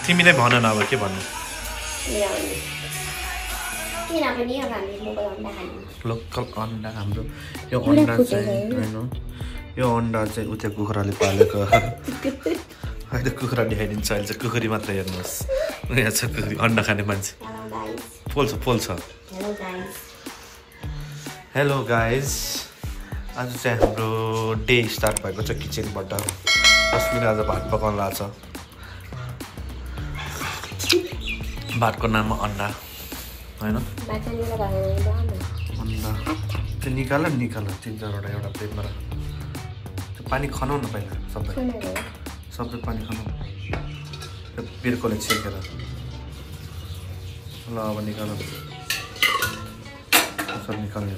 तिमीले भन न अब के भन्नु लोकल अन्डा हाम्रो यो अन्डा चाहिँ हैन यो अन्डा चाहिँ उते कुखुराले पालेको अहिले कुखुरा देखाइदिन्छ अहिले चाहिँ कुखुरी मात्र हेर्नुहोस् यहाँ छ कुखुरी अन्डा खाने मान्छे पोल्छ हेलो गाइज आज चाहिँ हाम्रो डे स्टार्ट भएको छ किचनबाट अस्मिन आज भात पकाउन लाग्छ भातको नाममा अन्डा हैन अन्डा त्यो निकाल तीन चारवटा एउटा प्लेटमा राख त्यो पानी खनाउ न पहिला सबै पानी खनाउ त्यो बिर्कोले छेकेर ल अब निकाल सब निकाल्यो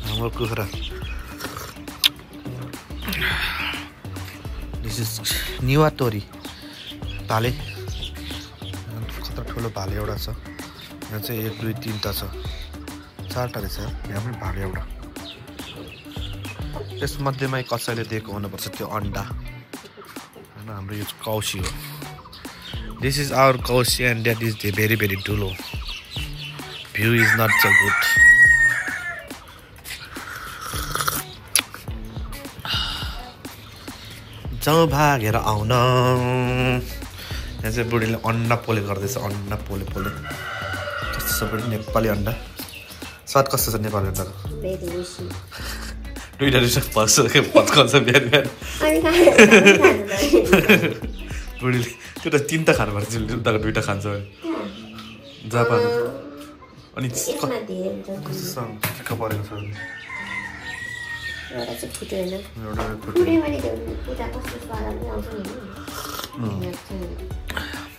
हाम्रो कुखुरा दिस इज निवातोरी भाले कत्रो ठुलो भाले एउटा छ यहाँ चाहिँ 1 2 3 टा छ 4टा रहेछ यहाँ पनि भाले एउटा त्यसमध्येमै कसैले दिएको हुनुपर्छ त्यो अन्डा हैन हाम्रो यो कौसी हो दिस इज आवर कौसी and that is the very very ठुलो view is not so good जाउँ भागेर आउन यहाँ चाहिँ बुढीले अन्डा पोले गर्दैछ अन्डा पोले कस्तो छ बुढी नेपाली अन्डा स्वाद कस्तो छ नेपाली अन्डाको दुईटा पच्काउँछ बिहान बुढीले त्यो त 3टा खानुपर्छ उताको 2टा खान्छ जापान अनि कस्तो परेको छ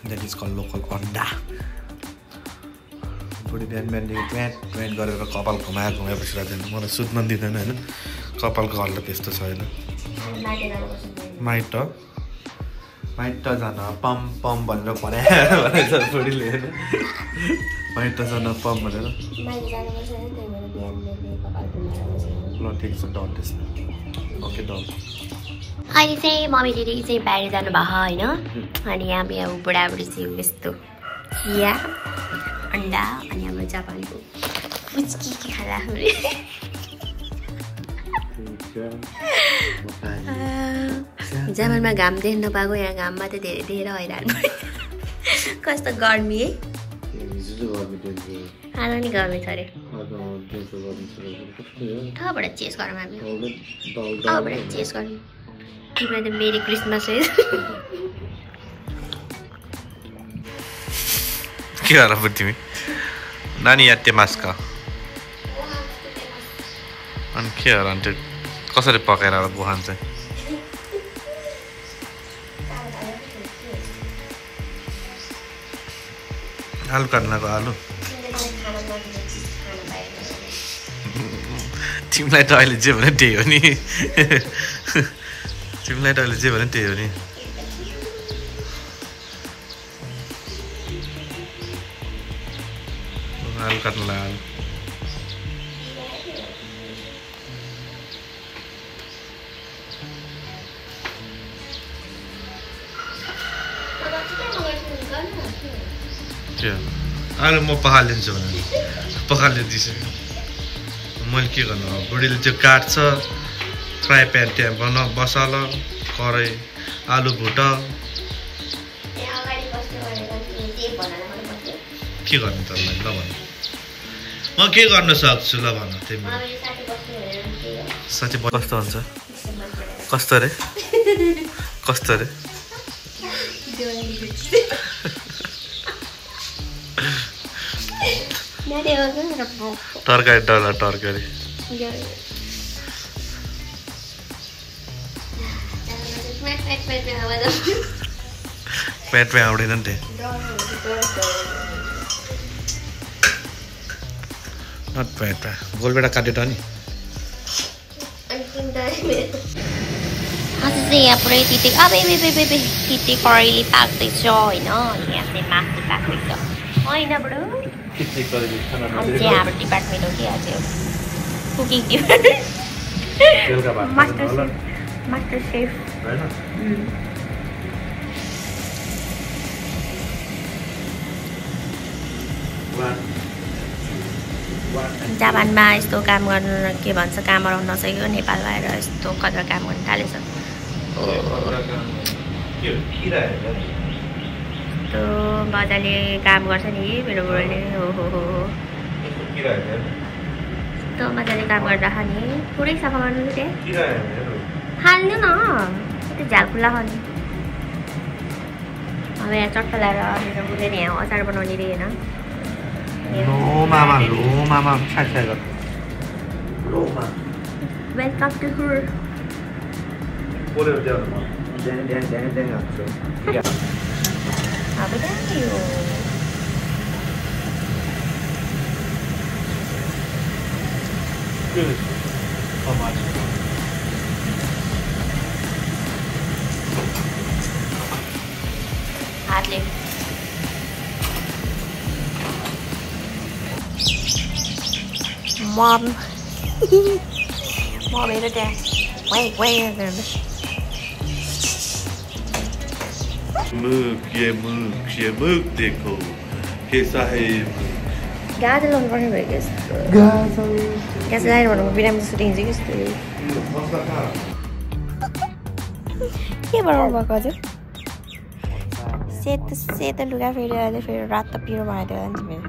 That is called local अन्डा बुढी बिहान ट्वेट गरेर कपाल घुमाएर बसिरहेको छैन मलाई सुत्न दिँदैन होइन कपालको हल्ला त्यस्तो छ होइन माइट जान पम भनेर भनेछ बुढीले होइन माइट जान पम भनेर ल ठिक छ डन त्यसमा ओके डन अहिले चाहिँ मम्मी दिदी चाहिँ बाहिर जानुभएको होइन अनि यहाँ अब बुढाबुढी चाहिँ यस्तो चिया अन्डा अनि हाम्रो जापानको पुच्की खाँदा जापानमा घाम देख्न नपाएको यहाँ घाममा त धेरै धेरै हैरान कस्तो गर्मी है आज नि गर्मी छ अरे ठाउँबाट चेस गरौँ हामी ठाउँबाट चेस गरौँ तिमीलाई त मेरी क्रिसमस है के गर तिमी नानी याते मास्का अनि के गर अन्त कसरी पकाएर गोहान चाहिँ आलु काट्नको आलु तिमीलाई त अहिले जे भने त्यही हो नि तिमीलाई त अहिले जे भने त्यही हो नि आलु काट्नुलाई आलु आलु म पखालिदिन्छु भने पखालिदिन्छु मैले के गर्नु अब बुढीले त्यो काट्छ फ्राई प्यान त्यहाँ मसला कराई आलु भुट के गर्नु तँलाई ल भन म के गर्न सक्छु ल भन तिमी साँच्चै कस्तो हुन्छ कस्तो रे तरकारी डल्ला तरकारी पेटमा आउँदैन नि नट पेटमा गोलबेडा काटेर नि आज चाहिँ यहाँ पुरै तिते तिते करेली पाक्दैछ होइन अनि यहाँ चाहिँ मासु पाक्दैछ होइन ब्रो आज चाहिँ हाम्रो डिपार्टमेन्ट हो कि आज कुकिङ डिपार्टमेन्ट मास्टर सेफ जापानमा यस्तो काम गर्नु के भन्छ काम गराउन नसकेको नेपालमा आएर यस्तो कदर काम गर्न थालेछ यस्तो मजाले काम गर्छ नि मेरो बुढोले हो यस्तो मजाले काम गर्दा नि पुरै सफा गर्नु त्यहाँ हाल्नु न त्यो झाल खुल्ला खाने अब यहाँ चट्ट लगाएर मेरो बुढोले यहाँ अचार बनाउने रे होइन मामा छाछा गर वेलकम टु हुर बोलेर देऊ न ड्याङ हाल्छु अब जाने हो हातले Mom हेर त्यहाँ मुख देखो कैसा है गाजर लाउनु पर्ने भयो कि यस्तो गाजर लाएर भन्नु बिरामी सुटिङ चाहिँ कस्तो के बनाउनु भएको अझै सेतो लुगा फेरि रातो पिरो बनाइदियो नि मेरो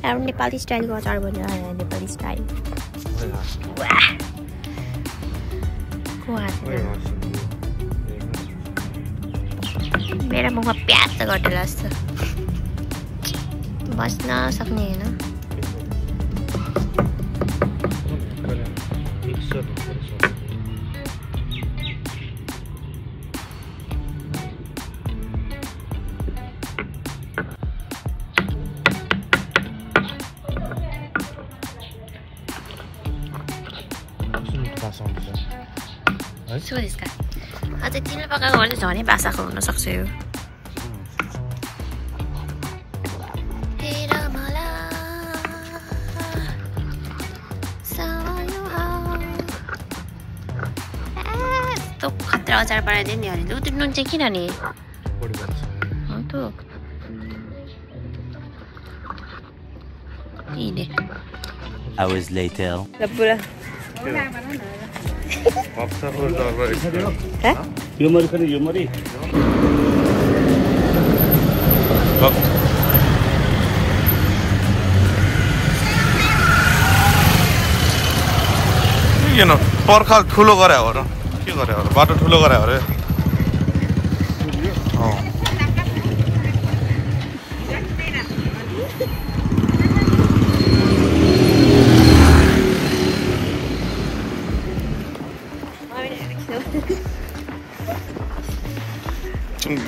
हाम्रो नेपाली स्टाइलको अचार बन्यो नेपाली स्टाइल मेरो मुखमा प्याज त घटेला जस्तो बस्न सक्ने होइनそうですか。あとतिमीले पकाएको भने चाहिँ झनै बासाको हुन सक्छ यो। तो खतरा अचार बनाइदियो नि अनि त्यो नुन चाहिँ किन नि? Hours later. यो मरी खरी यो मरी किन पर्खाल ठुलो गरे हो र के गरे हो बाटो ठुलो गरे हो रे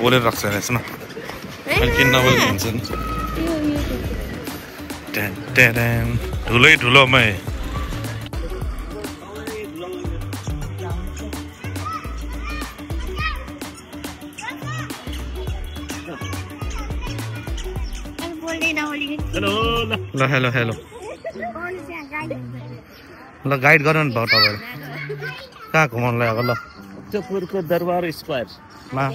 बोलेर राख्छ रहेछ न किन नबोल्नु हुन्छ नि ठुलै ठुलोमै ल हेलो हेलो ल गाइड गर्नु नि भाउ तपाईँहरू कहाँ घुमाउनु लगाएको ल चोकपुरको दरबार स्क्वायर मा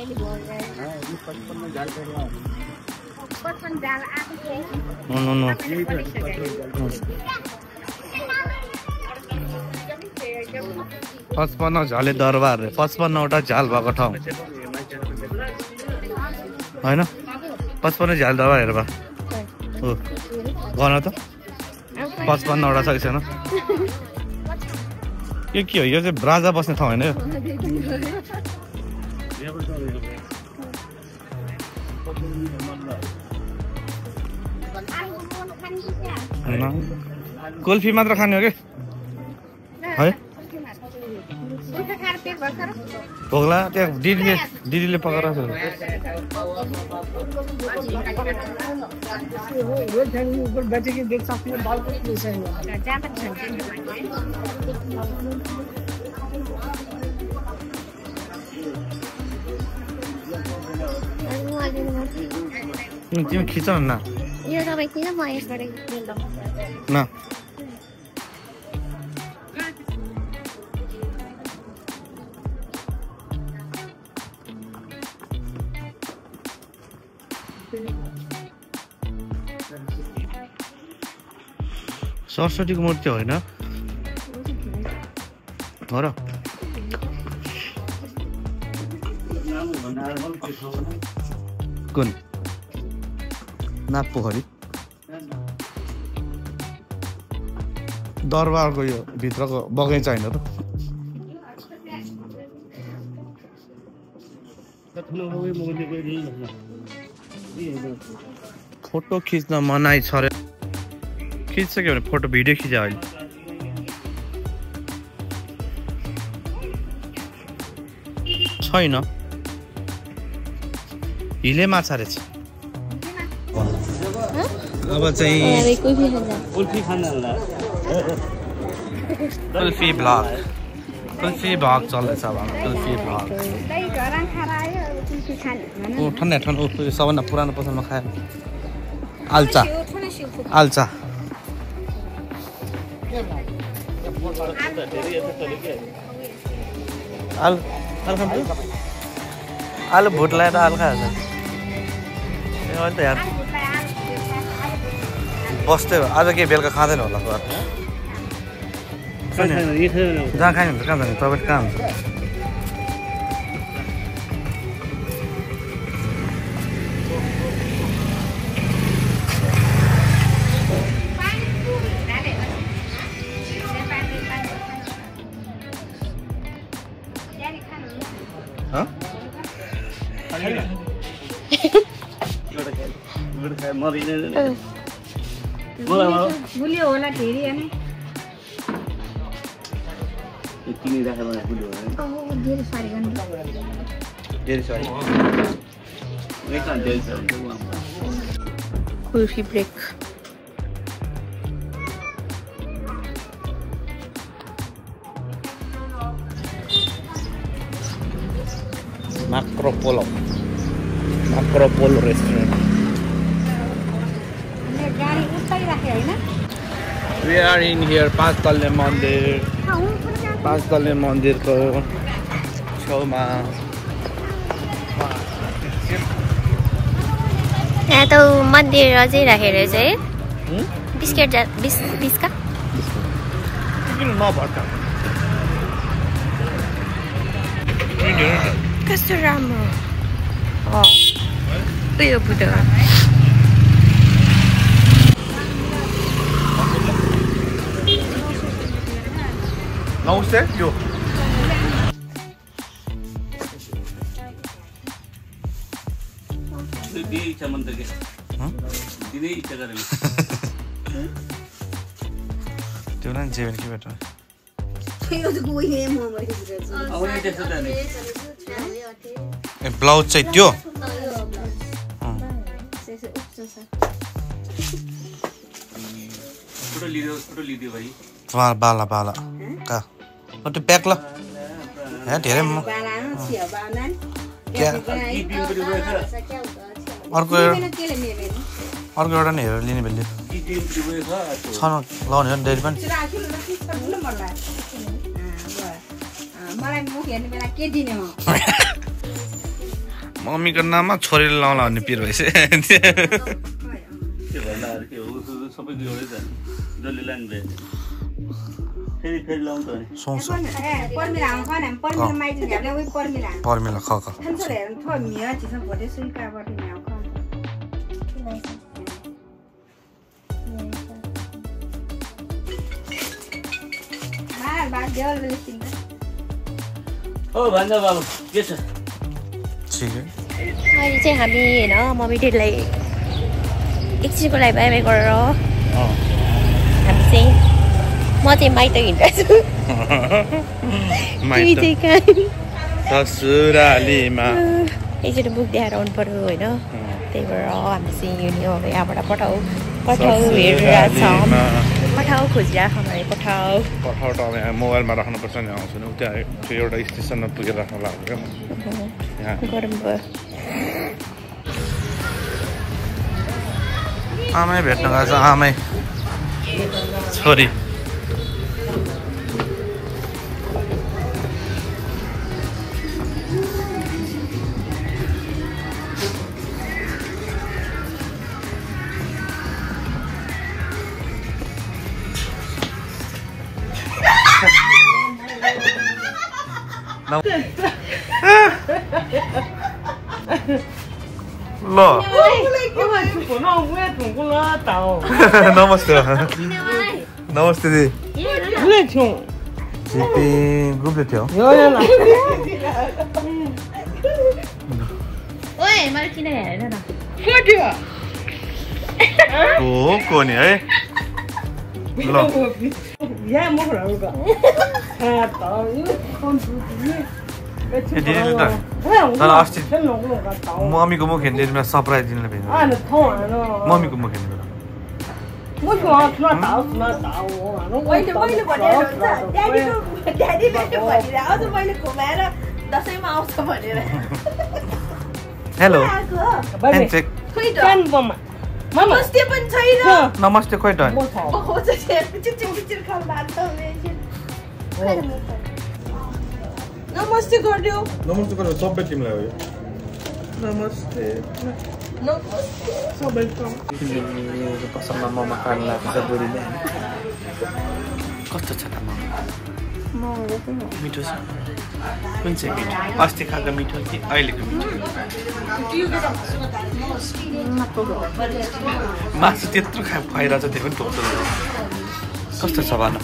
पचपन्न झाले दरबार 55वटा झाल भएको ठाउँ होइन 55 झाल दरबार हेर हो गन त 55वटा छ कि छैन यो के हो यो चाहिँ राजा बस्ने ठाउँ होइन कुल्फी मात्र खाने हो कि है भोग्ला त्यहाँ दिदीले पकाएर तिमी खिच न यो तपाईँ किन म यसबाट न सरस्वतीको मूर्ति होइन हो र कुन नाप पोखरी दरबारको यो भित्रको बगैँचा होइन त फोटो खिच्न मनाइ छ रे खिचिसक्यो भने फोटो भिडियो खिच्यो अहिले छैन हिले माछा रहेछ अब चाहिँ कुल्फी खाना कुल्फी भ्लग चल्दैछ अब कुल्फी भ्लग ठन्डा सबभन्दा पुरानो पसलमा खायो आल्चा आलु भुट लगाएर आलु खान्छ यार बस्दै आज के बेलुका खाँदैन होला जहाँ खाने हुन्छ कहाँ जाने तपाईँ कहाँ हुन्छ बुलियो होला धेरै अनि किनी राखेर बुलियो धेरै सारी गर्नु धेरै सरी कुल्फी ब्रेक माक्रोपोलो रेस्टुरेन्ट गाडी उतै राखे हैन We are in here पाँच तल्ले मन्दिरको छेउमा यहाँ त मन्दिर अझै राखेर चाहिँ बिस्केट बिस्का कस्तो राम्रो उयो बुद्ध नौसे त्यो त्यो नि जेवन के बेटा ए ब्लाउज चाहिँ त्यो फोटो लिदियो भाइ बाला का त्यो प्याक ल यहाँ धेरै अर्को एउटा नि हेरेर लिने बेलले छ न लाउने हो नि डेरी पनि मम्मीको नाममा छोरीले लाउला भन्ने पिर भइसक्यो पर्मिला ख भन्दा बाबु के छ अहिले चाहिँ हामी होइन मम्मी डेडीलाई एकछिनको लागि बाई बाई गरेर हामी चाहिँ म चाहिँ माइत हिँड्दैछु ससुरालीमा एकचोटि बुक देखाएर आउनु पर्यो होइन त्यही भएर हामी चाहिँ हिँड्यो अब यहाँबाट पठाउ हेरिरहेको छ पठाउ खोजिरहेको मलाई पठाउ त अब यहाँ मोबाइलमा राख्नुपर्छ नि आउँछु नि त्यहाँ त्यो एउटा स्टेसनमा पुगेर राख्नु लाग्यो क्या गरम भयो आमै भेट्न गएको छ आमै छोरी ल नमस्ते नमस्ते दिदी ग्रुपले थियो को नि है ल तर अस्ति मम्मीको मुख हेर्ने सरप्राइज दिनु भेट्नु मम्मीको मुख हेर्नु हेलो ह्यान्डसेक नमस्ते खोइ त नमस्ते गरिदियो नमस्ते गरेर सबै टिमलाई हो नमस्ते सबै कसममा ममा खान लाग्छ बुढीले कस्तो छ त ममा मिठो छ कुन चाहिँ मिठो अस्ति खाएको मिठो कि अहिलेको मिठो मासु त्यत्रो खुवाइरहेछ त्यो पनि थोप्छ कस्तो छ भन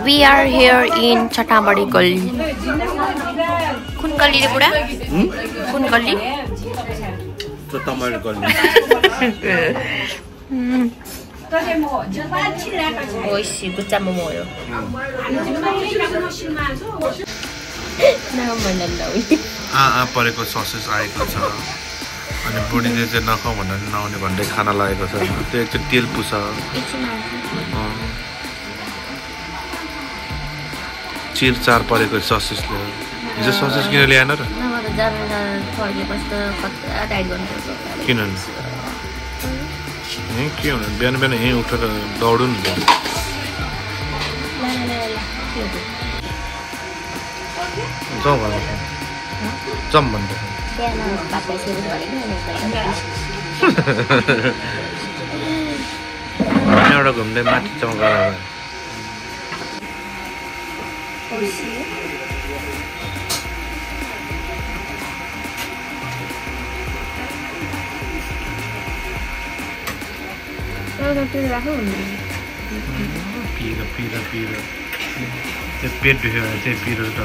We are here in Chatabadi Gully. Kun gully re buda? Kun gully? Chatabadi Gully. Oishi, gucha momo yo. परेको ससेज आएको छ अनि बुढीले चाहिँ नखाऊ भनेर नआउने भन्दै खाना लागेको छ त्यो एकचोटि तेल पुछ चिरचार परेको ससेजले हिजो ससेज किन ल्याएन र किन के हुनु बिहान बिहान यहीँ उठेर दौडु नि जाउँ भन्दा जम भन्दा एउटा घुम्दै माथि चौका पिरो त्यो पेट दुख्यो भने चाहिँ पिरो त